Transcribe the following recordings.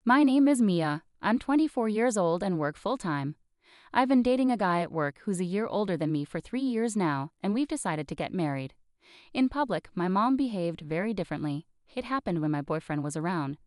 My name is Mia. I'm 24 years old and work full-time. I've been dating a guy at work who's a year older than me for 3 years now, and we've decided to get married. In public, my mom behaved very differently. It happened when my boyfriend was around.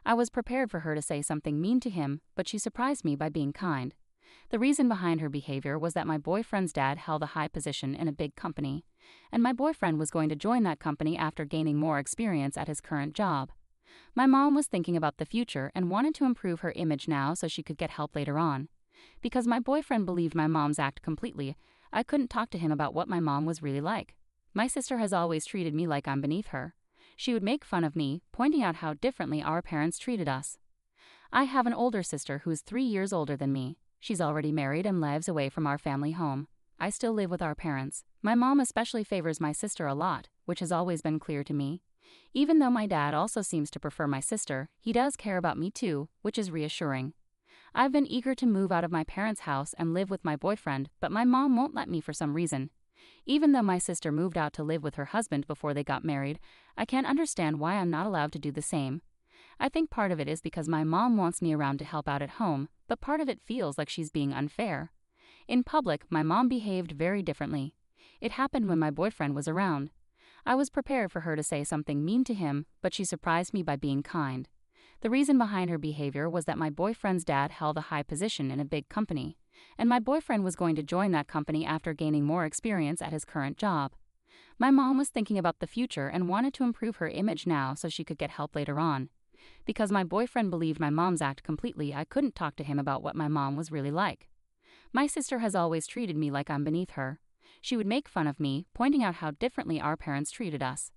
I was prepared for her to say something mean to him, but she surprised me by being kind. The reason behind her behavior was that my boyfriend's dad held a high position in a big company, and my boyfriend was going to join that company after gaining more experience at his current job. My mom was thinking about the future and wanted to improve her image now so she could get help later on. Because my boyfriend believed my mom's act completely, I couldn't talk to him about what my mom was really like. My sister has always treated me like I'm beneath her. She would make fun of me, pointing out how differently our parents treated us. I have an older sister who's 3 years older than me. She's already married and lives away from our family home. I still live with our parents. My mom especially favors my sister a lot, which has always been clear to me. Even though my dad also seems to prefer my sister, he does care about me too, which is reassuring. I've been eager to move out of my parents' house and live with my boyfriend, but my mom won't let me for some reason. Even though my sister moved out to live with her husband before they got married, I can't understand why I'm not allowed to do the same. I think part of it is because my mom wants me around to help out at home, but part of it feels like she's being unfair. In public, my mom behaved very differently. It happened when my boyfriend was around. I was prepared for her to say something mean to him, but she surprised me by being kind. The reason behind her behavior was that my boyfriend's dad held a high position in a big company, and my boyfriend was going to join that company after gaining more experience at his current job. My mom was thinking about the future and wanted to improve her image now so she could get help later on. Because my boyfriend believed my mom's act completely, I couldn't talk to him about what my mom was really like. My sister has always treated me like I'm beneath her. She would make fun of me, pointing out how differently our parents treated us.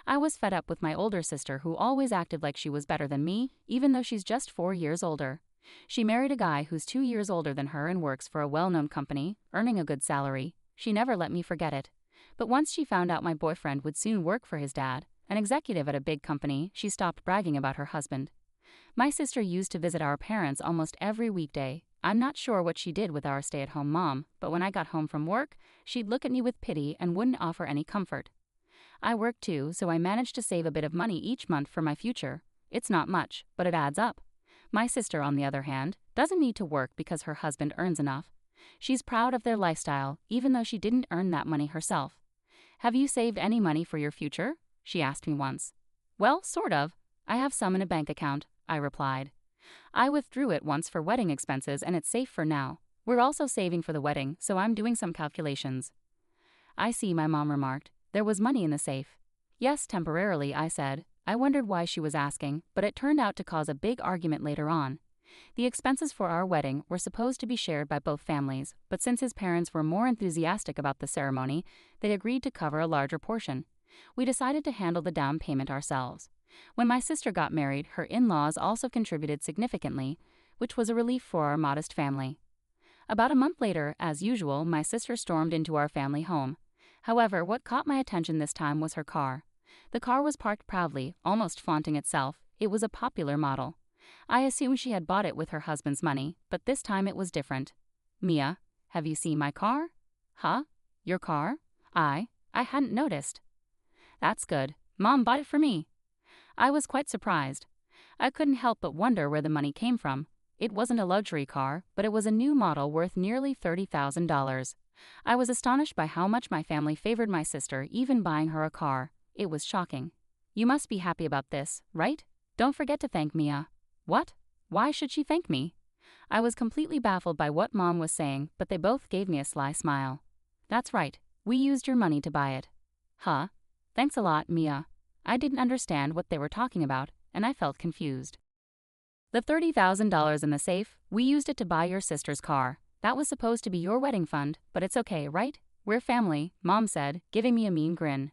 I was fed up with my older sister who always acted like she was better than me, even though she's just 4 years older. She married a guy who's 2 years older than her and works for a well-known company, earning a good salary. She never let me forget it. But once she found out my boyfriend would soon work for his dad, an executive at a big company, she stopped bragging about her husband. My sister used to visit our parents almost every weekday. I'm not sure what she did with our stay-at-home mom, but when I got home from work, she'd look at me with pity and wouldn't offer any comfort. I work too, so I managed to save a bit of money each month for my future. It's not much, but it adds up. My sister, on the other hand, doesn't need to work because her husband earns enough. She's proud of their lifestyle, even though she didn't earn that money herself. "Have you saved any money for your future?" she asked me once. "Well, sort of. I have some in a bank account," I replied. "I withdrew it once for wedding expenses and it's safe for now. We're also saving for the wedding, so I'm doing some calculations." "I see," my mom remarked. "There was money in the safe." "Yes, temporarily," I said. I wondered why she was asking, but it turned out to cause a big argument later on. The expenses for our wedding were supposed to be shared by both families, but since his parents were more enthusiastic about the ceremony, they agreed to cover a larger portion. We decided to handle the down payment ourselves. When my sister got married, her in-laws also contributed significantly, which was a relief for our modest family. About a month later, as usual, my sister stormed into our family home. However, what caught my attention this time was her car. The car was parked proudly, almost flaunting itself. It was a popular model. I assumed she had bought it with her husband's money, but this time it was different. "Mia, have you seen my car?" "Huh? Your car?" I hadn't noticed." "That's good. Mom bought it for me." I was quite surprised. I couldn't help but wonder where the money came from. It wasn't a luxury car, but it was a new model worth nearly $30,000. I was astonished by how much my family favored my sister, even buying her a car. It was shocking. "You must be happy about this, right? Don't forget to thank Mia." "What? Why should she thank me?" I was completely baffled by what Mom was saying, but they both gave me a sly smile. "That's right. We used your money to buy it." "Huh? Thanks a lot, Mia." I didn't understand what they were talking about, and I felt confused. "The $30,000 in the safe, we used it to buy your sister's car. That was supposed to be your wedding fund, but it's okay, right? We're family," Mom said, giving me a mean grin.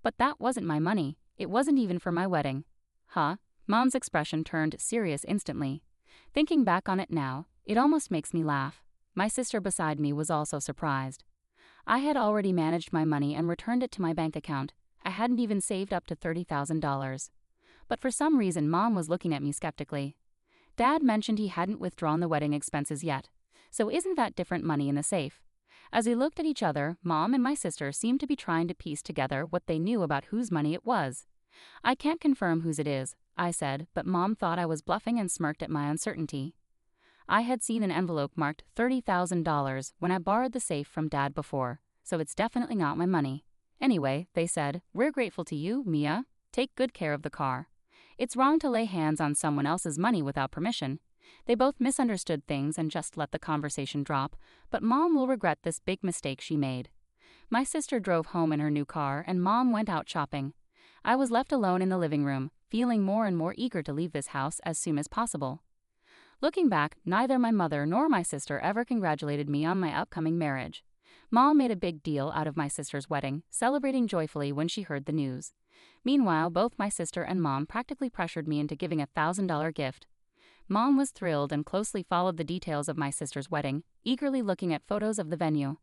"But that wasn't my money. It wasn't even for my wedding." "Huh?" Mom's expression turned serious instantly. Thinking back on it now, it almost makes me laugh. My sister beside me was also surprised. I had already managed my money and returned it to my bank account. I hadn't even saved up to $30,000. But for some reason, Mom was looking at me skeptically. Dad mentioned he hadn't withdrawn the wedding expenses yet. So isn't that different money in the safe? As we looked at each other, Mom and my sister seemed to be trying to piece together what they knew about whose money it was. I can't confirm whose it is, I said, but Mom thought I was bluffing and smirked at my uncertainty. I had seen an envelope marked $30,000 when I borrowed the safe from Dad before, so it's definitely not my money. Anyway, they said, "We're grateful to you, Mia. Take good care of the car. It's wrong to lay hands on someone else's money without permission." They both misunderstood things and just let the conversation drop, but Mom will regret this big mistake she made. My sister drove home in her new car and Mom went out shopping. I was left alone in the living room, feeling more and more eager to leave this house as soon as possible. Looking back, neither my mother nor my sister ever congratulated me on my upcoming marriage. Mom made a big deal out of my sister's wedding, celebrating joyfully when she heard the news. Meanwhile, both my sister and Mom practically pressured me into giving a $1,000 gift. Mom was thrilled and closely followed the details of my sister's wedding, eagerly looking at photos of the venue.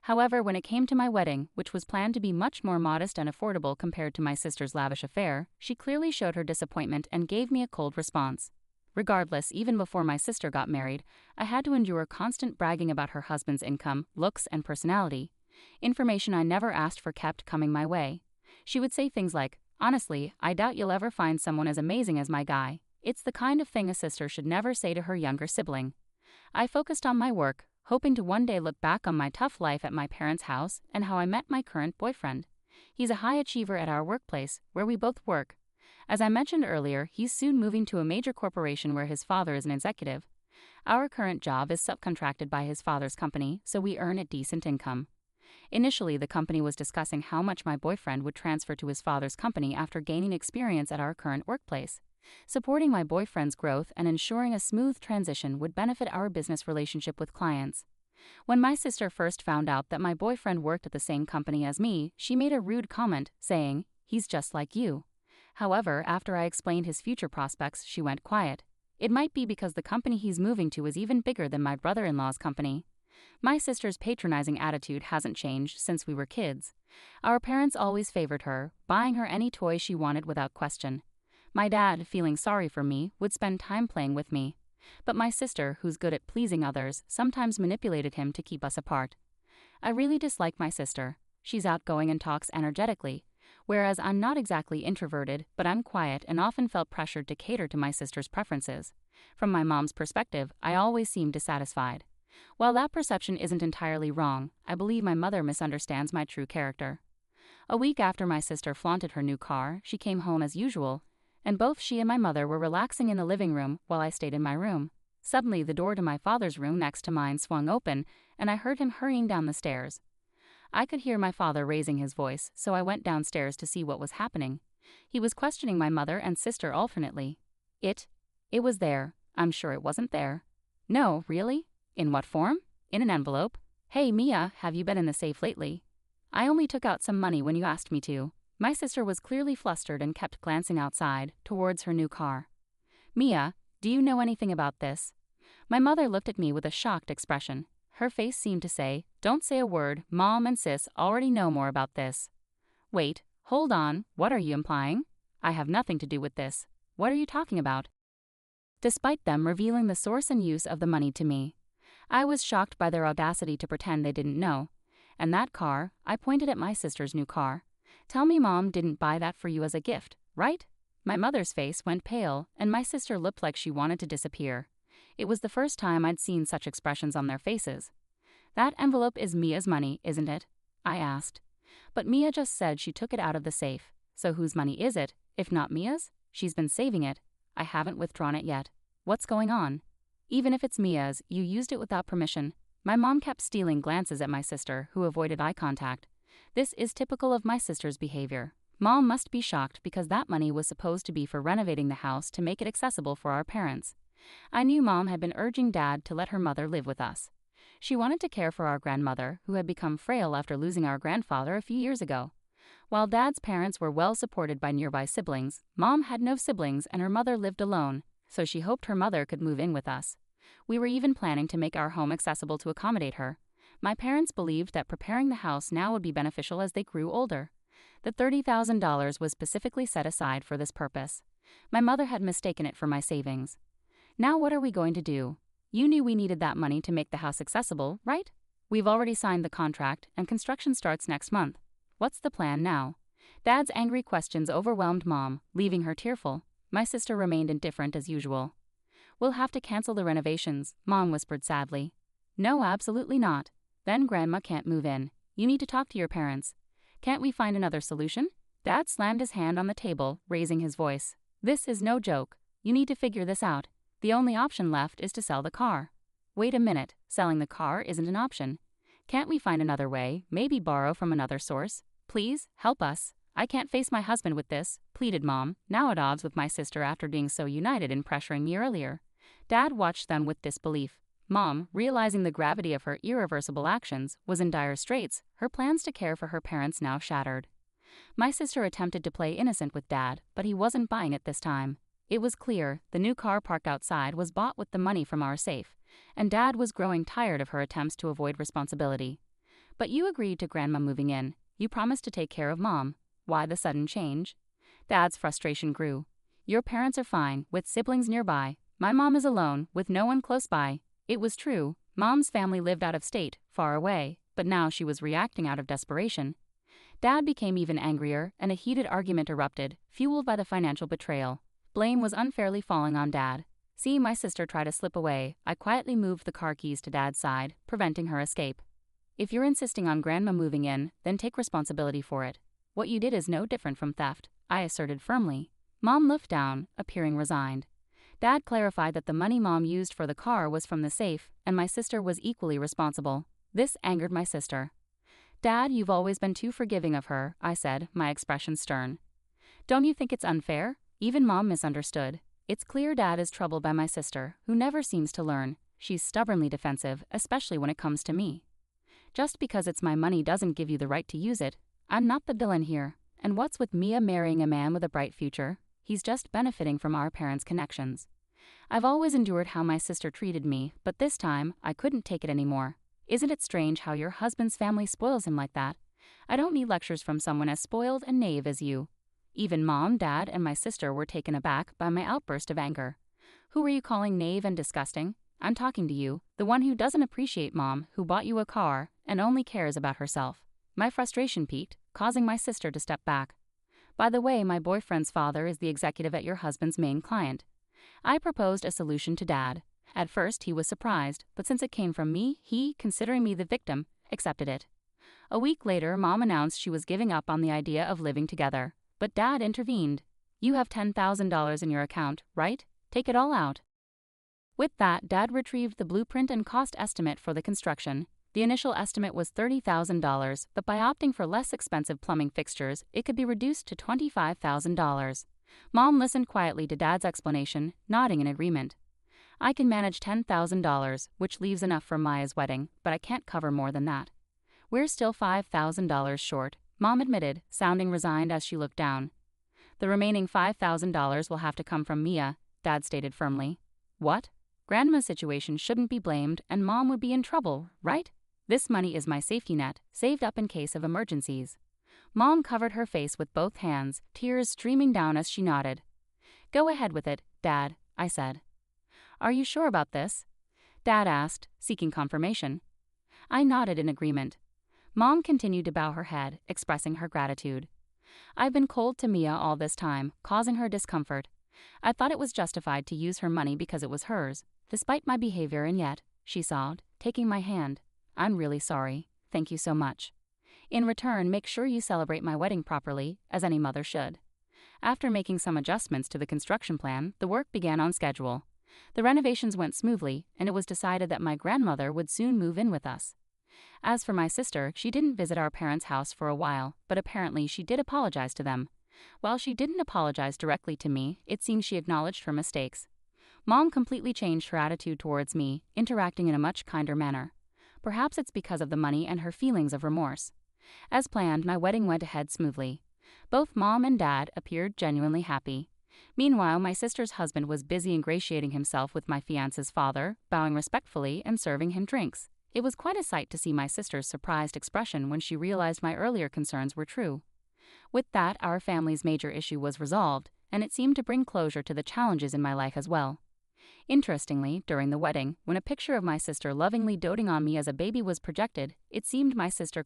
However, when it came to my wedding, which was planned to be much more modest and affordable compared to my sister's lavish affair, she clearly showed her disappointment and gave me a cold response. Regardless, even before my sister got married, I had to endure constant bragging about her husband's income, looks, and personality. Information I never asked for kept coming my way. She would say things like, "Honestly, I doubt you'll ever find someone as amazing as my guy." It's the kind of thing a sister should never say to her younger sibling. I focused on my work, hoping to one day look back on my tough life at my parents' house and how I met my current boyfriend. He's a high achiever at our workplace, where we both work. As I mentioned earlier, he's soon moving to a major corporation where his father is an executive. Our current job is subcontracted by his father's company, so we earn a decent income. Initially, the company was discussing how much my boyfriend would transfer to his father's company after gaining experience at our current workplace. Supporting my boyfriend's growth and ensuring a smooth transition would benefit our business relationship with clients. When my sister first found out that my boyfriend worked at the same company as me, she made a rude comment, saying, "He's just like you." However, after I explained his future prospects, she went quiet. It might be because the company he's moving to is even bigger than my brother-in-law's company. My sister's patronizing attitude hasn't changed since we were kids. Our parents always favored her, buying her any toy she wanted without question. My dad, feeling sorry for me, would spend time playing with me. But my sister, who's good at pleasing others, sometimes manipulated him to keep us apart. I really dislike my sister. She's outgoing and talks energetically, whereas I'm not exactly introverted, but I'm quiet and often felt pressured to cater to my sister's preferences. From my mom's perspective, I always seem dissatisfied. While that perception isn't entirely wrong, I believe my mother misunderstands my true character. A week after my sister flaunted her new car, she came home as usual, and both she and my mother were relaxing in the living room while I stayed in my room. Suddenly, the door to my father's room next to mine swung open, and I heard him hurrying down the stairs. I could hear my father raising his voice, so I went downstairs to see what was happening. He was questioning my mother and sister alternately. It was there. I'm sure it wasn't there. No, really? In what form? In an envelope. Hey, Mia, have you been in the safe lately? I only took out some money when you asked me to. My sister was clearly flustered and kept glancing outside, towards her new car. Mia, do you know anything about this? My mother looked at me with a shocked expression. Her face seemed to say, "Don't say a word, Mom and Sis already know more about this." Wait, hold on, what are you implying? I have nothing to do with this. What are you talking about? Despite them revealing the source and use of the money to me, I was shocked by their audacity to pretend they didn't know. And that car, I pointed at my sister's new car. Tell me Mom didn't buy that for you as a gift, right? My mother's face went pale, and my sister looked like she wanted to disappear. It was the first time I'd seen such expressions on their faces. That envelope is Mia's money, isn't it? I asked. But Mia just said she took it out of the safe. So whose money is it, if not Mia's? She's been saving it. I haven't withdrawn it yet. What's going on? Even if it's Mia's, you used it without permission. My mom kept stealing glances at my sister, who avoided eye contact. This is typical of my sister's behavior. Mom must be shocked because that money was supposed to be for renovating the house to make it accessible for our parents. I knew Mom had been urging Dad to let her mother live with us. She wanted to care for our grandmother, who had become frail after losing our grandfather a few years ago. While Dad's parents were well supported by nearby siblings, Mom had no siblings and her mother lived alone, so she hoped her mother could move in with us. We were even planning to make our home accessible to accommodate her. My parents believed that preparing the house now would be beneficial as they grew older. The $30,000 was specifically set aside for this purpose. My mother had mistaken it for my savings. Now what are we going to do? You knew we needed that money to make the house accessible, right? We've already signed the contract and construction starts next month. What's the plan now? Dad's angry questions overwhelmed Mom, leaving her tearful. My sister remained indifferent as usual. "We'll have to cancel the renovations," Mom whispered sadly. "No, absolutely not. Then Grandma can't move in. You need to talk to your parents. Can't we find another solution?" Dad slammed his hand on the table, raising his voice. "This is no joke. You need to figure this out. The only option left is to sell the car." "Wait a minute, selling the car isn't an option. Can't we find another way, maybe borrow from another source? Please, help us. I can't face my husband with this," pleaded Mom, now at odds with my sister after being so united in pressuring me earlier. Dad watched them with disbelief. Mom, realizing the gravity of her irreversible actions, was in dire straits, her plans to care for her parents now shattered. My sister attempted to play innocent with Dad, but he wasn't buying it this time. It was clear the new car parked outside was bought with the money from our safe, and Dad was growing tired of her attempts to avoid responsibility. "But you agreed to Grandma moving in. You promised to take care of Mom. Why the sudden change?" Dad's frustration grew. "Your parents are fine, with siblings nearby. My mom is alone, with no one close by." It was true. Mom's family lived out of state, far away, but now she was reacting out of desperation. Dad became even angrier, and a heated argument erupted, fueled by the financial betrayal. Blame was unfairly falling on Dad. Seeing my sister try to slip away, I quietly moved the car keys to Dad's side, preventing her escape. "If you're insisting on Grandma moving in, then take responsibility for it. What you did is no different from theft," I asserted firmly. Mom looked down, appearing resigned. Dad clarified that the money Mom used for the car was from the safe, and my sister was equally responsible. This angered my sister. "Dad, you've always been too forgiving of her," I said, my expression stern. "Don't you think it's unfair?" Even Mom misunderstood. It's clear Dad is troubled by my sister, who never seems to learn. She's stubbornly defensive, especially when it comes to me. "Just because it's my money doesn't give you the right to use it. I'm not the villain here. And what's with Mia marrying a man with a bright future? He's just benefiting from our parents' connections. I've always endured how my sister treated me, but this time, I couldn't take it anymore. Isn't it strange how your husband's family spoils him like that? I don't need lectures from someone as spoiled and naive as you." Even Mom, Dad, and my sister were taken aback by my outburst of anger. "Who are you calling naive and disgusting? I'm talking to you, the one who doesn't appreciate Mom, who bought you a car, and only cares about herself." My frustration peaked, causing my sister to step back. "By the way, my boyfriend's father is the executive at your husband's main client." I proposed a solution to Dad. At first, he was surprised, but since it came from me, he, considering me the victim, accepted it. A week later, Mom announced she was giving up on the idea of living together, but Dad intervened. "You have $10,000 in your account, right? Take it all out." With that, Dad retrieved the blueprint and cost estimate for the construction. The initial estimate was $30,000, but by opting for less expensive plumbing fixtures, it could be reduced to $25,000. Mom listened quietly to Dad's explanation, nodding in agreement. "I can manage $10,000, which leaves enough for Maya's wedding, but I can't cover more than that." "We're still $5,000 short," Mom admitted, sounding resigned as she looked down. "The remaining $5,000 will have to come from Mia," Dad stated firmly. "What? Grandma's situation shouldn't be blamed, and Mom would be in trouble, right? This money is my safety net, saved up in case of emergencies." Mom covered her face with both hands, tears streaming down as she nodded. "Go ahead with it, Dad," I said. "Are you sure about this?" Dad asked, seeking confirmation. I nodded in agreement. Mom continued to bow her head, expressing her gratitude. "I've been cold to Mia all this time, causing her discomfort. I thought it was justified to use her money because it was hers, despite my behavior, and yet," she sobbed, taking my hand, "I'm really sorry. Thank you so much. In return, make sure you celebrate my wedding properly, as any mother should." After making some adjustments to the construction plan, the work began on schedule. The renovations went smoothly, and it was decided that my grandmother would soon move in with us. As for my sister, she didn't visit our parents' house for a while, but apparently she did apologize to them. While she didn't apologize directly to me, it seems she acknowledged her mistakes. Mom completely changed her attitude towards me, interacting in a much kinder manner. Perhaps it's because of the money and her feelings of remorse. As planned, my wedding went ahead smoothly. Both Mom and Dad appeared genuinely happy. Meanwhile, my sister's husband was busy ingratiating himself with my fiance's father, bowing respectfully and serving him drinks. It was quite a sight to see my sister's surprised expression when she realized my earlier concerns were true. With that, our family's major issue was resolved, and it seemed to bring closure to the challenges in my life as well. Interestingly, during the wedding, when a picture of my sister lovingly doting on me as a baby was projected, it seemed my sister